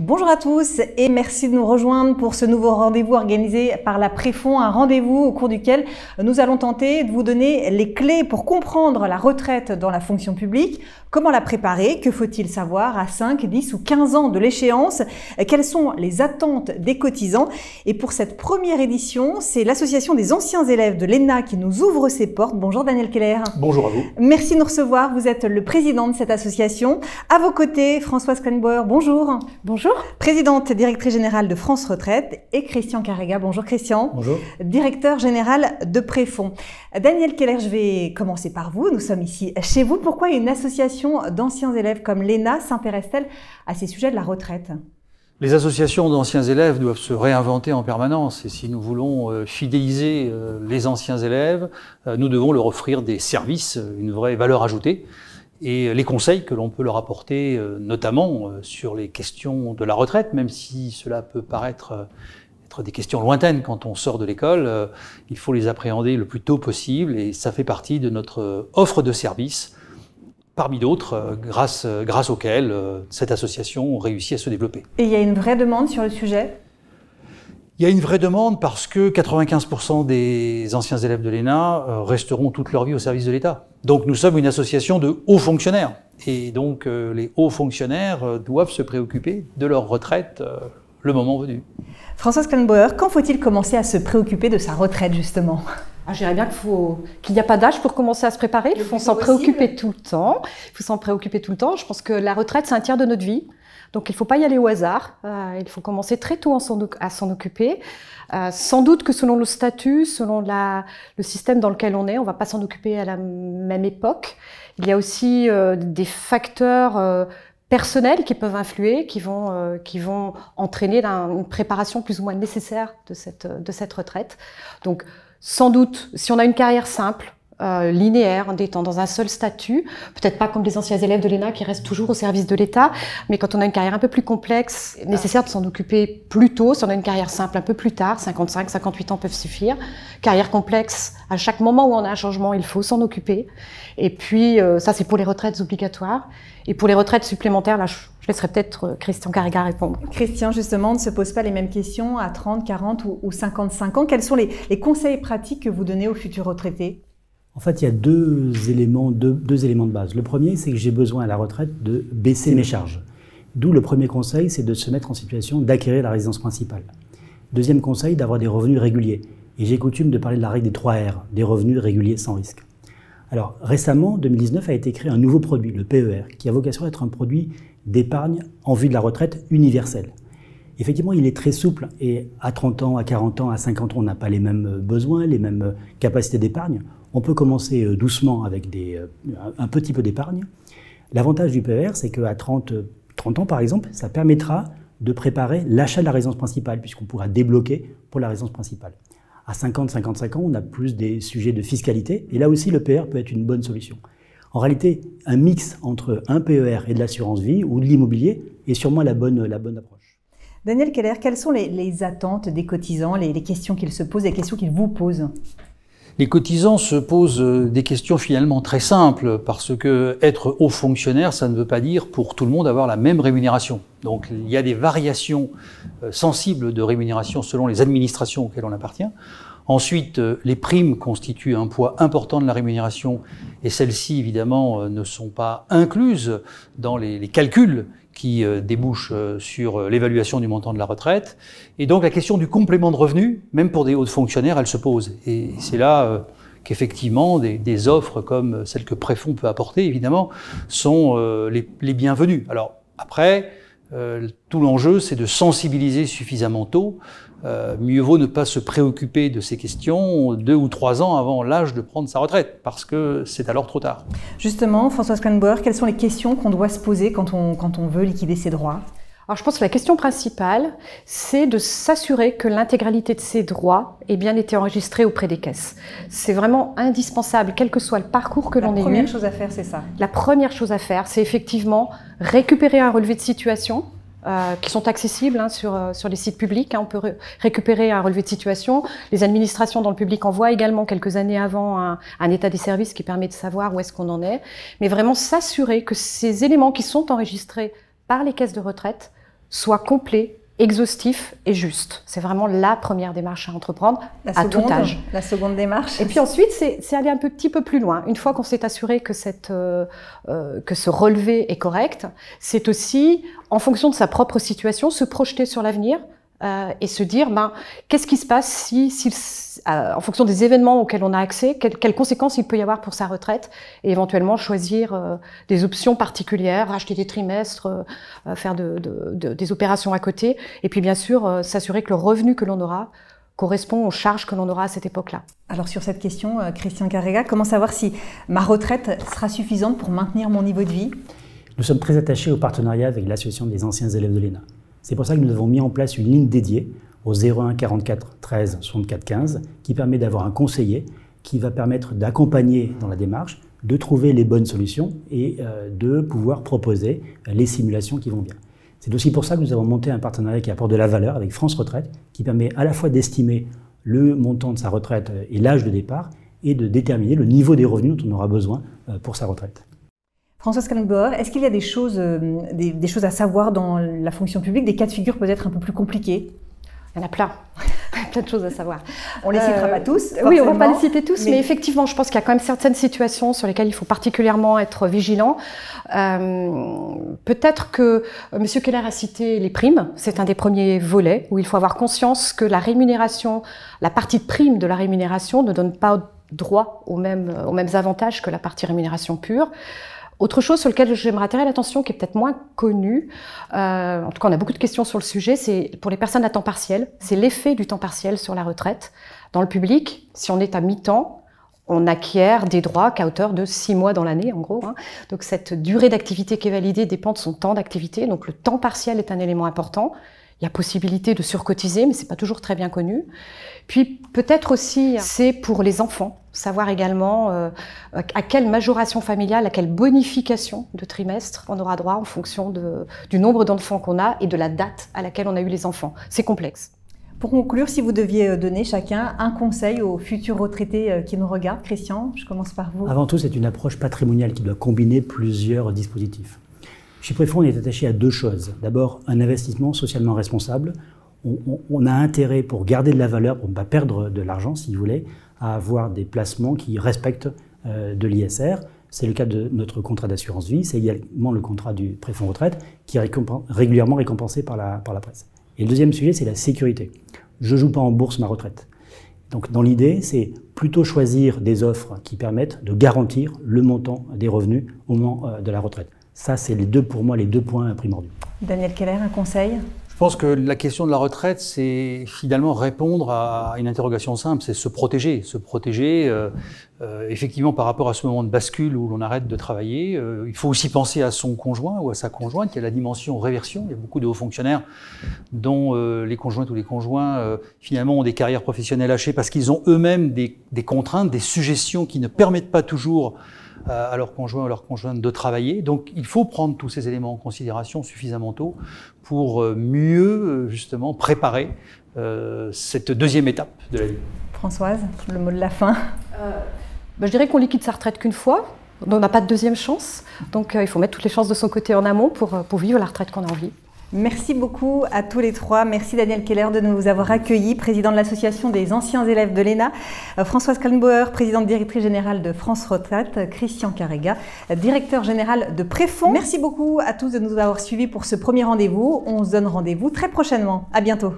Bonjour à tous et merci de nous rejoindre pour ce nouveau rendez-vous organisé par la Préfond, un rendez-vous au cours duquel nous allons tenter de vous donner les clés pour comprendre la retraite dans la fonction publique, comment la préparer, que faut-il savoir à 5, 10 ou 15 ans de l'échéance, quelles sont les attentes des cotisants. Et pour cette première édition, c'est l'association des anciens élèves de l'ENA qui nous ouvre ses portes. Bonjour Daniel Keller. Bonjour à vous. Merci de nous recevoir, vous êtes le président de cette association. À vos côtés, Françoise Krenbauer, bonjour. Bonjour. Présidente directrice générale de France Retraite et Christian Carrega. Bonjour Christian. Bonjour. Directeur général de Préfond. Daniel Keller, je vais commencer par vous. Nous sommes ici chez vous. Pourquoi une association d'anciens élèves comme l'ENA s'intéresse-t-elle à ces sujets de la retraite ? Les associations d'anciens élèves doivent se réinventer en permanence et si nous voulons fidéliser les anciens élèves, nous devons leur offrir des services, une vraie valeur ajoutée. Et les conseils que l'on peut leur apporter, notamment sur les questions de la retraite, même si cela peut paraître être des questions lointaines quand on sort de l'école, il faut les appréhender le plus tôt possible et ça fait partie de notre offre de services, parmi d'autres, grâce auxquelles cette association réussit à se développer. Et il y a une vraie demande sur le sujet ? Il y a une vraie demande parce que 95% des anciens élèves de l'ENA resteront toute leur vie au service de l'État. Donc nous sommes une association de hauts fonctionnaires. Et donc les hauts fonctionnaires doivent se préoccuper de leur retraite le moment venu. Françoise Krenbauer, quand faut-il commencer à se préoccuper de sa retraite justement ? Je dirais bien qu'il n'y a pas d'âge pour commencer à se préparer. Il faut s'en préoccuper tout le temps. Il faut s'en préoccuper tout le temps. Je pense que la retraite, c'est un tiers de notre vie. Donc il ne faut pas y aller au hasard. Il faut commencer très tôt à s'en occuper. Sans doute que selon le statut, selon le système dans lequel on est, on ne va pas s'en occuper à la même époque. Il y a aussi des facteurs personnels qui peuvent influer, qui vont entraîner une préparation plus ou moins nécessaire de cette retraite. Donc sans doute, si on a une carrière simple, linéaire, en étant dans un seul statut, peut-être pas comme les anciens élèves de l'ENA qui restent toujours au service de l'État, mais quand on a une carrière un peu plus complexe, nécessaire de s'en occuper plus tôt. Si on a une carrière simple un peu plus tard, 55, 58 ans peuvent suffire. Carrière complexe, à chaque moment où on a un changement, il faut s'en occuper. Et puis, ça c'est pour les retraites obligatoires. Et pour les retraites supplémentaires, là, je laisserai peut-être Christian Carrega répondre. Christian, justement, ne se pose pas les mêmes questions à 30, 40 ou 55 ans. Quels sont les conseils pratiques que vous donnez aux futurs retraités ? En fait, il y a deux éléments de base. Le premier, c'est que j'ai besoin à la retraite de baisser mes charges. D'où le premier conseil, c'est de se mettre en situation d'acquérir la résidence principale. Deuxième conseil, d'avoir des revenus réguliers. Et j'ai coutume de parler de la règle des 3 R, des revenus réguliers sans risque. Alors, récemment, 2019, a été créé un nouveau produit, le PER, qui a vocation à être un produit d'épargne en vue de la retraite universelle. Effectivement, il est très souple et à 30 ans, à 40 ans, à 50 ans, on n'a pas les mêmes besoins, les mêmes capacités d'épargne. On peut commencer doucement avec un petit peu d'épargne. L'avantage du PER, c'est qu'à 30 ans, par exemple, ça permettra de préparer l'achat de la résidence principale, puisqu'on pourra débloquer pour la résidence principale. À 50, 55 ans, on a plus des sujets de fiscalité, et là aussi, le PER peut être une bonne solution. En réalité, un mix entre un PER et de l'assurance vie ou de l'immobilier est sûrement la bonne approche. Daniel Keller, quelles sont les attentes des cotisants, les questions qu'ils se posent, les questions qu'ils vous posent ? Les cotisants se posent des questions finalement très simples parce que être haut fonctionnaire, ça ne veut pas dire pour tout le monde avoir la même rémunération. Donc il y a des variations sensibles de rémunération selon les administrations auxquelles on appartient. Ensuite, les primes constituent un poids important de la rémunération et celles-ci, évidemment, ne sont pas incluses dans les calculs qui débouchent sur l'évaluation du montant de la retraite. Et donc la question du complément de revenu, même pour des hauts fonctionnaires, elle se pose. Et c'est là qu'effectivement des offres comme celles que Préfond peut apporter, évidemment, sont les bienvenues. Alors après, tout l'enjeu, c'est de sensibiliser suffisamment tôt. Mieux vaut ne pas se préoccuper de ces questions 2 ou 3 ans avant l'âge de prendre sa retraite, parce que c'est alors trop tard. Justement, Françoise Krenbauer, quelles sont les questions qu'on doit se poser quand on veut liquider ses droits ? Alors je pense que la question principale, c'est de s'assurer que l'intégralité de ses droits ait bien été enregistrée auprès des caisses. C'est vraiment indispensable, quel que soit le parcours que l'on ait eu. La première chose à faire, c'est ça. La première chose à faire, c'est effectivement récupérer un relevé de situation, qui sont accessibles sur les sites publics. On peut récupérer un relevé de situation. Les administrations dans le public envoient également quelques années avant un état des services qui permet de savoir où est-ce qu'on en est. Mais vraiment s'assurer que ces éléments qui sont enregistrés par les caisses de retraite soit complet, exhaustif et juste. C'est vraiment la première démarche à entreprendre à tout âge. La seconde démarche. Et puis ensuite, c'est aller un petit peu plus loin. Une fois qu'on s'est assuré que ce relevé est correct, c'est aussi, en fonction de sa propre situation, se projeter sur l'avenir et se dire, qu'est-ce qui se passe si en fonction des événements auxquels on a accès, quelles conséquences il peut y avoir pour sa retraite, et éventuellement choisir des options particulières, racheter des trimestres, faire des opérations à côté, et puis bien sûr s'assurer que le revenu que l'on aura correspond aux charges que l'on aura à cette époque-là. Alors sur cette question, Christian Carrega, comment savoir si ma retraite sera suffisante pour maintenir mon niveau de vie? Nous sommes très attachés au partenariat avec l'Association des anciens élèves de l'ENA. C'est pour ça que nous avons mis en place une ligne dédiée au 01 44 13 64 15 qui permet d'avoir un conseiller qui va permettre d'accompagner dans la démarche, de trouver les bonnes solutions et de pouvoir proposer les simulations qui vont bien. C'est aussi pour ça que nous avons monté un partenariat qui apporte de la valeur avec France Retraite, qui permet à la fois d'estimer le montant de sa retraite et l'âge de départ et de déterminer le niveau des revenus dont on aura besoin pour sa retraite. Françoise Kaltenbauer, est-ce qu'il y a des choses à savoir dans la fonction publique, des cas de figure peut-être un peu plus compliqués? Il y en a plein. Plein de choses à savoir. On ne les citera pas tous. Oui, on ne va pas les citer tous, mais effectivement, je pense qu'il y a quand même certaines situations sur lesquelles il faut particulièrement être vigilant. Peut-être que M. Keller a cité les primes. C'est un des premiers volets où il faut avoir conscience que la rémunération, la partie de prime de la rémunération ne donne pas droit aux mêmes avantages que la partie rémunération pure. Autre chose sur laquelle j'aimerais attirer l'attention, qui est peut-être moins connue, en tout cas on a beaucoup de questions sur le sujet, c'est pour les personnes à temps partiel, c'est l'effet du temps partiel sur la retraite. Dans le public, si on est à mi-temps, on acquiert des droits qu'à hauteur de 6 mois dans l'année, en gros. Donc cette durée d'activité qui est validée dépend de son temps d'activité, donc le temps partiel est un élément important. Il y a possibilité de surcotiser, mais c'est pas toujours très bien connu. Puis peut-être aussi, c'est pour les enfants, savoir également à quelle majoration familiale, à quelle bonification de trimestre on aura droit en fonction du nombre d'enfants qu'on a et de la date à laquelle on a eu les enfants. C'est complexe. Pour conclure, si vous deviez donner chacun un conseil aux futurs retraités qui nous regardent, Christian, je commence par vous. Avant tout, c'est une approche patrimoniale qui doit combiner plusieurs dispositifs. Chez Préfonds, on est attaché à deux choses. D'abord, un investissement socialement responsable. On a intérêt, pour garder de la valeur, pour ne pas perdre de l'argent, si vous voulez, à avoir des placements qui respectent de l'ISR. C'est le cas de notre contrat d'assurance vie, c'est également le contrat du Préfonds retraite, qui est régulièrement récompensé par la presse. Et le deuxième sujet, c'est la sécurité. Je ne joue pas en bourse ma retraite. Donc dans l'idée, c'est plutôt choisir des offres qui permettent de garantir le montant des revenus au moment de la retraite. Ça, c'est pour moi les deux points primordiaux. Daniel Keller, un conseil? Je pense que la question de la retraite, c'est finalement répondre à une interrogation simple, c'est se protéger. Se protéger, effectivement, par rapport à ce moment de bascule où l'on arrête de travailler. Il faut aussi penser à son conjoint ou à sa conjointe, qui a la dimension réversion. Il y a beaucoup de hauts fonctionnaires dont les conjointes ou les conjoints, finalement, ont des carrières professionnelles hachées parce qu'ils ont eux-mêmes des contraintes, des suggestions qui ne permettent pas toujours à leur conjoint ou leur conjointe de travailler. Donc il faut prendre tous ces éléments en considération suffisamment tôt pour mieux justement préparer cette deuxième étape de la vie. Françoise, le mot de la fin. Je dirais qu'on liquide sa retraite qu'une fois, on n'a pas de deuxième chance, donc il faut mettre toutes les chances de son côté en amont pour vivre la retraite qu'on a envie. Merci beaucoup à tous les trois. Merci Daniel Keller de nous avoir accueillis, président de l'Association des anciens élèves de l'ENA, Françoise Kaltenbauer, présidente directrice générale de France Retraite, Christian Carrega, directeur général de Préfonds. Merci beaucoup à tous de nous avoir suivis pour ce premier rendez-vous. On se donne rendez-vous très prochainement. À bientôt.